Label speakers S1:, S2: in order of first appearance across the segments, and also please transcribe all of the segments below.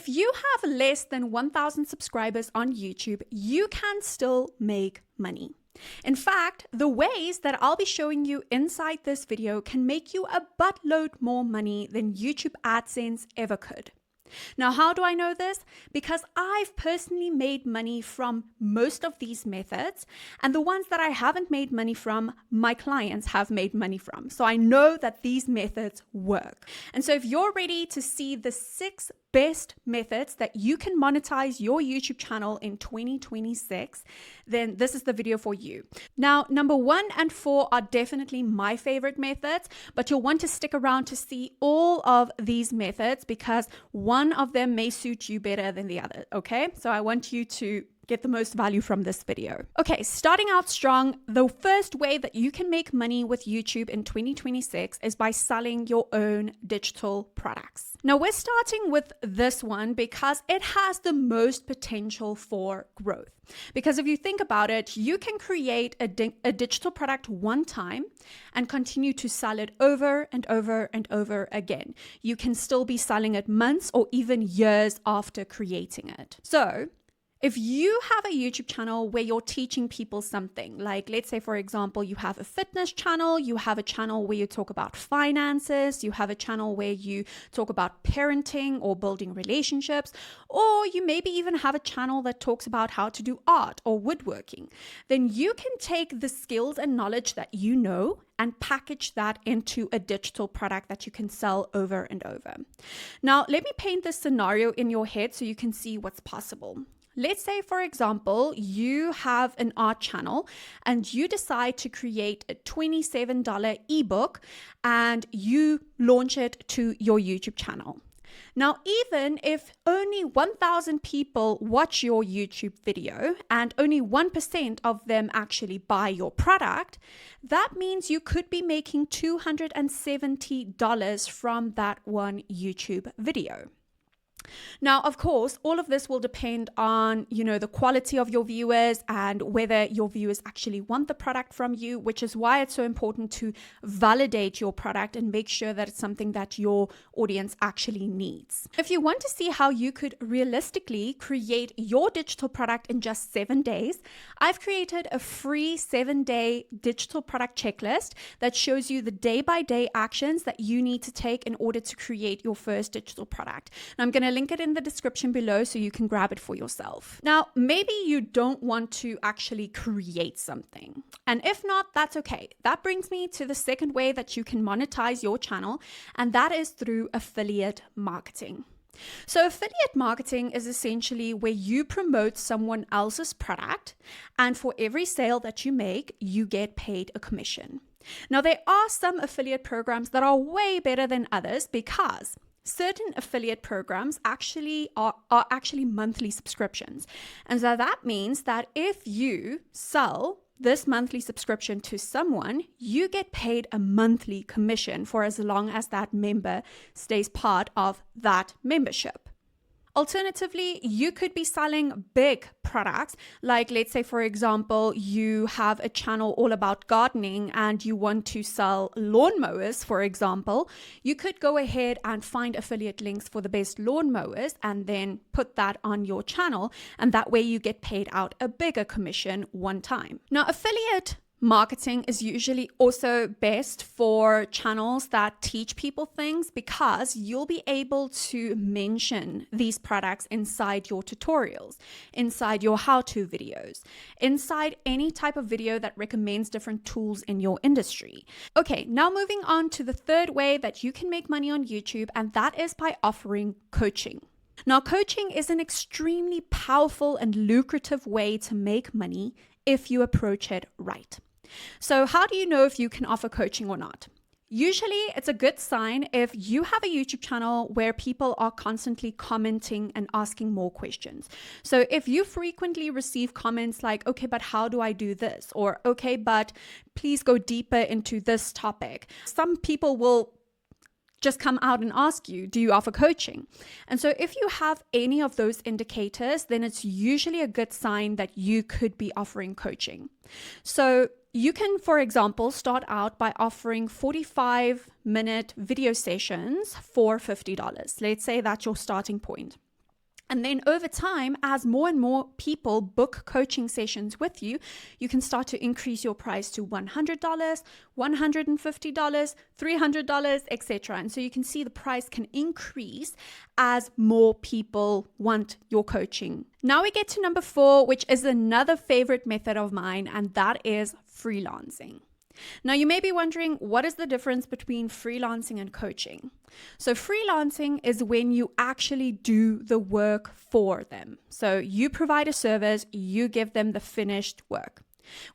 S1: if you have less than 1,000 subscribers on YouTube, you can still make money. In fact, the ways that I'll be showing you inside this video can make you a buttload more money than YouTube AdSense ever could. Now, how do I know this? Because I've personally made money from most of these methods, and the ones that I haven't made money from, my clients have made money from. So I know that these methods work. And so if you're ready to see the 6 best methods that you can monetize your YouTube channel in 2026, then this is the video for you. Now, number 1 and 4 are definitely my favorite methods, but you'll want to stick around to see all of these methods because one of them may suit you better than the other, okay? So I want you to get the most value from this video. Okay, starting out strong, the first way that you can make money with YouTube in 2026 is by selling your own digital products. Now, we're starting with this one because it has the most potential for growth. Because if you think about it, you can create a digital product one time and continue to sell it over and over and over again. You can still be selling it months or even years after creating it. So, if you have a YouTube channel where you're teaching people something, like let's say, for example, you have a fitness channel, you have a channel where you talk about finances, you have a channel where you talk about parenting or building relationships, or you maybe even have a channel that talks about how to do art or woodworking, then you can take the skills and knowledge that you know and package that into a digital product that you can sell over and over. Now, let me paint this scenario in your head so you can see what's possible. Let's say, for example, you have an art channel and you decide to create a $27 ebook and you launch it to your YouTube channel. Now, even if only 1,000 people watch your YouTube video and only 1% of them actually buy your product, that means you could be making $270 from that one YouTube video. Now, of course, all of this will depend on, the quality of your viewers and whether your viewers actually want the product from you, which is why it's so important to validate your product and make sure that it's something that your audience actually needs. If you want to see how you could realistically create your digital product in just 7 days, I've created a free 7-day digital product checklist that shows you the day-by-day actions that you need to take in order to create your first digital product. And I'm going to link it in the description below so you can grab it for yourself. Now, maybe you don't want to actually create something. And if not, that's okay. That brings me to the second way that you can monetize your channel, and that is through affiliate marketing. So affiliate marketing is essentially where you promote someone else's product, and for every sale that you make, you get paid a commission. Now, there are some affiliate programs that are way better than others because certain affiliate programs are actually monthly subscriptions. And so that means that if you sell this monthly subscription to someone, you get paid a monthly commission for as long as that member stays part of that membership. Alternatively, you could be selling big products, like let's say, for example, you have a channel all about gardening and you want to sell lawnmowers, for example. You could go ahead and find affiliate links for the best lawnmowers and then put that on your channel, and that way you get paid out a bigger commission one time. Now, affiliate marketing is usually also best for channels that teach people things because you'll be able to mention these products inside your tutorials, inside your how-to videos, inside any type of video that recommends different tools in your industry. Okay, now moving on to the third way that you can make money on YouTube, and that is by offering coaching. Now, coaching is an extremely powerful and lucrative way to make money if you approach it right. So how do you know if you can offer coaching or not? Usually it's a good sign if you have a YouTube channel where people are constantly commenting and asking more questions. So if you frequently receive comments like, okay, but how do I do this? Or, okay, but please go deeper into this topic. Some people will just come out and ask you, do you offer coaching? And so if you have any of those indicators, then it's usually a good sign that you could be offering coaching. So you can, for example, start out by offering 45-minute video sessions for $50. Let's say that's your starting point. And then over time, as more and more people book coaching sessions with you, you can start to increase your price to $100, $150, $300, etc. And so you can see the price can increase as more people want your coaching. Now we get to number 4, which is another favorite method of mine, and that is freelancing. Now, you may be wondering, what is the difference between freelancing and coaching? So freelancing is when you actually do the work for them. So you provide a service, you give them the finished work.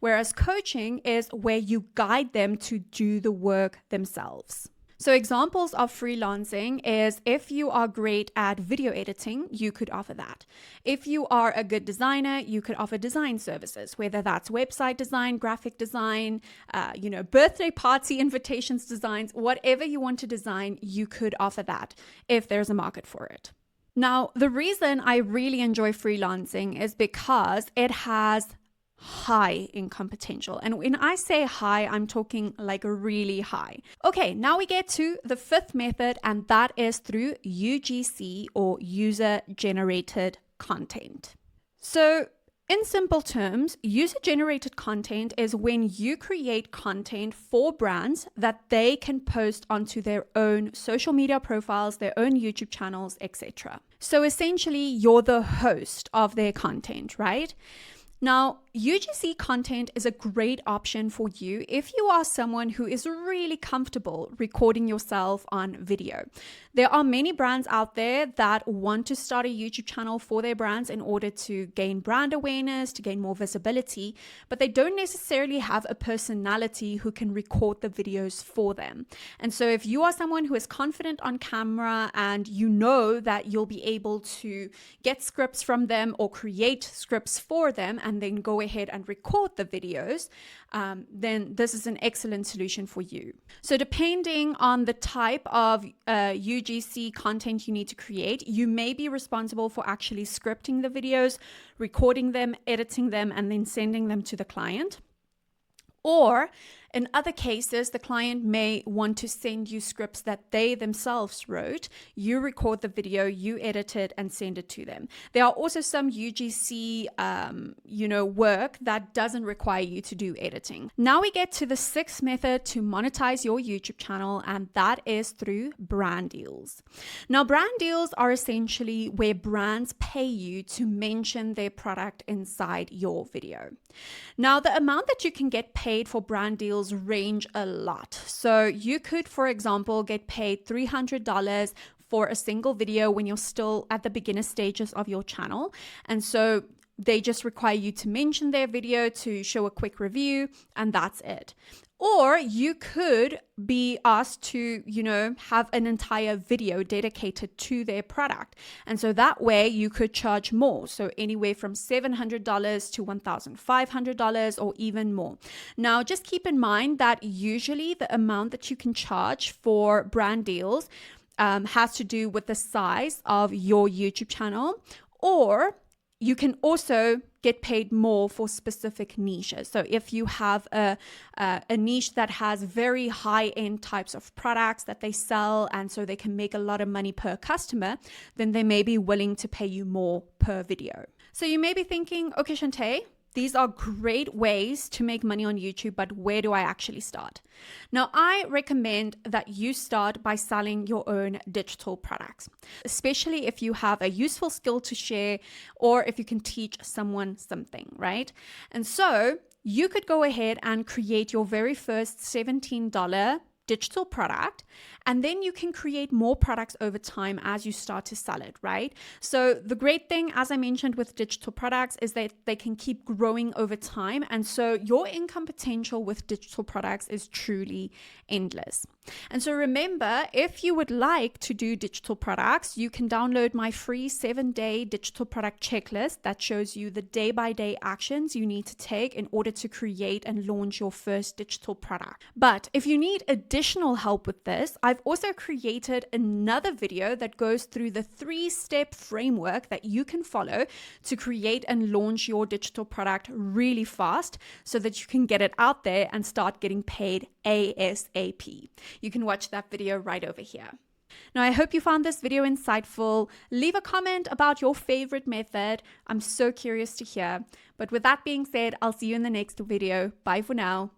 S1: Whereas coaching is where you guide them to do the work themselves. So examples of freelancing is if you are great at video editing, you could offer that. If you are a good designer, you could offer design services, whether that's website design, graphic design, birthday party invitations designs, whatever you want to design, you could offer that if there's a market for it. Now, the reason I really enjoy freelancing is because it has high income potential. And when I say high, I'm talking like really high. Okay, now we get to the 5th method, and that is through UGC, or user generated content. So in simple terms, user generated content is when you create content for brands that they can post onto their own social media profiles, their own YouTube channels, etc. So essentially, you're the host of their content, right? Now, UGC content is a great option for you if you are someone who is really comfortable recording yourself on video. There are many brands out there that want to start a YouTube channel for their brands in order to gain brand awareness, to gain more visibility, but they don't necessarily have a personality who can record the videos for them. And so if you are someone who is confident on camera and you know that you'll be able to get scripts from them or create scripts for them and then go ahead and record the videos, then this is an excellent solution for you. So depending on the type of UGC content you need to create, you may be responsible for actually scripting the videos, recording them, editing them, and then sending them to the client. Or in other cases, the client may want to send you scripts that they themselves wrote. You record the video, you edit it, and send it to them. There are also some UGC, work that doesn't require you to do editing. Now we get to the 6th method to monetize your YouTube channel, and that is through brand deals. Now, brand deals are essentially where brands pay you to mention their product inside your video. Now, the amount that you can get paid for brand deals range a lot. So you could, for example, get paid $300 for a single video when you're still at the beginner stages of your channel. And so they just require you to mention their video, to show a quick review, and that's it. Or you could be asked to, have an entire video dedicated to their product. And so that way you could charge more. So anywhere from $700 to $1,500 or even more. Now, just keep in mind that usually the amount that you can charge for brand deals has to do with the size of your YouTube channel, or you can also get paid more for specific niches. So if you have a niche that has very high-end types of products that they sell, and so they can make a lot of money per customer, then they may be willing to pay you more per video. So you may be thinking, okay, Shantae, these are great ways to make money on YouTube, but where do I actually start? Now, I recommend that you start by selling your own digital products, especially if you have a useful skill to share or if you can teach someone something, right? And so you could go ahead and create your very first $17 digital product, and then you can create more products over time as you start to sell it, right? So the great thing, as I mentioned with digital products, is that they can keep growing over time. And so your income potential with digital products is truly endless. And so remember, if you would like to do digital products, you can download my free 7-day digital product checklist that shows you the day-by-day actions you need to take in order to create and launch your first digital product. But if you need additional help with this, I've also created another video that goes through the 3-step framework that you can follow to create and launch your digital product really fast so that you can get it out there and start getting paid ASAP. You can watch that video right over here. Now, I hope you found this video insightful. Leave a comment about your favorite method. I'm so curious to hear. But with that being said, I'll see you in the next video. Bye for now.